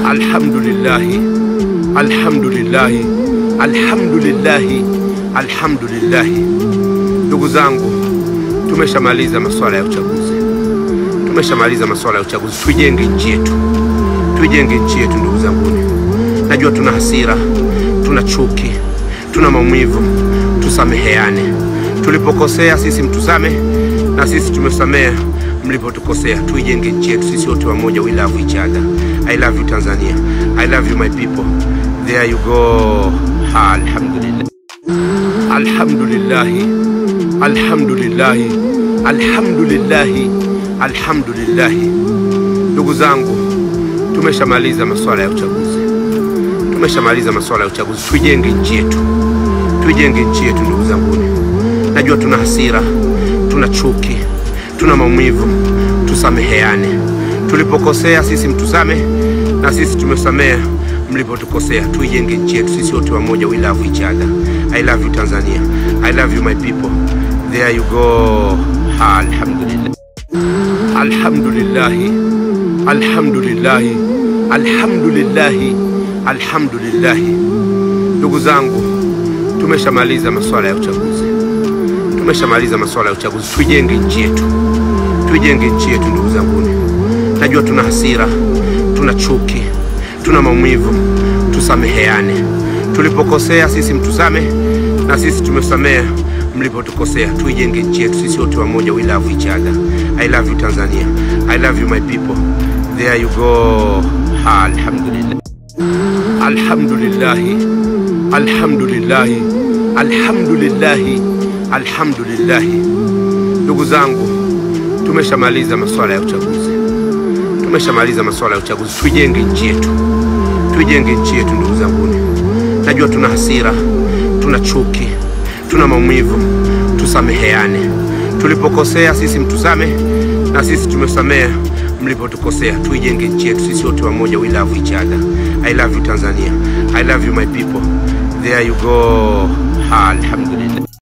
Alhamdulillah, alhamdulillah, alhamdulillah, alhamdulillah. Ndugu zangu, tumeshamaliza masuala ya uchaguzi. Tumeshamaliza masuala ya uchaguzi. Tujenge nchi yetu. Tujenge nchi yetu ndugu zangu. Najua tuna hasira, tuna chuki, tuna maumivu. Tusameheane. Tulipokosea sisi mtusame, na sisi tumesamea mlipotukosea. Tuijenge nchi yetu sisi wote wamoja. We love each other. I love you Tanzania. I love you my people. There you go. Alhamdulillah. Alhamdulillah. Alhamdulillah. Alhamdulillah. Alhamdulillah. Ndugu zangu, tumeshamaliza masuala ya uchaguzi. Tumeshamaliza masuala ya uchaguzi. Tuijenge nchi yetu. Tuijenge nchi yetu ndugu zangu. Najua tuna hasira, tuna chuki, tuna maumivu. Tusameheane. Tulipokosea sisi mtusame, na sisi tumesamea mlipotukosea. Tuijenge nchi yetu sisi wote wamoja. We love each other. I love you Tanzania. I love you my people. There you go. Alhamdulillah. Alhamdulillah. Alhamdulillah. Alhamdulillah. Alhamdulillah. Ndugu zangu, tumeshamaliza masuala ya uchaguzi. Tumeshamaliza masuala ya uchaguzi. Tuijenge nchi yetu. Tuijenge nchi yetu ndugu zangu. Najua tuna hasira, tuna chuki, tuna maumivu. Tusameheane. Tulipokosea sisi mtusame, na sisi tumesamea mlipotukosea. Tuijenge nchi yetu sisi wote wamoja. We love each other. I love you Tanzania. I love you my people. There you go. Alhamdulillah. Alhamdulillah. Alhamdulillah. Alhamdulillah. Alhamdulillah. Ndugu zangu, tumeshamaliza masuala ya uchaguzi. Tumeshamaliza masuala ya uchaguzi. Tuijenge nchi yetu. Tuijenge nchi yetu ndugu zangu. Najua tuna hasira, tuna chuki, tuna maumivu. Tusameheane. Tulipokosea sisi mtusame, na sisi tumesamea mlipotukosea. Tuijenge nchi yetu sisi wote wamoja. We love each other. I love you Tanzania. I love you my people. There you go. Alhamdulillah.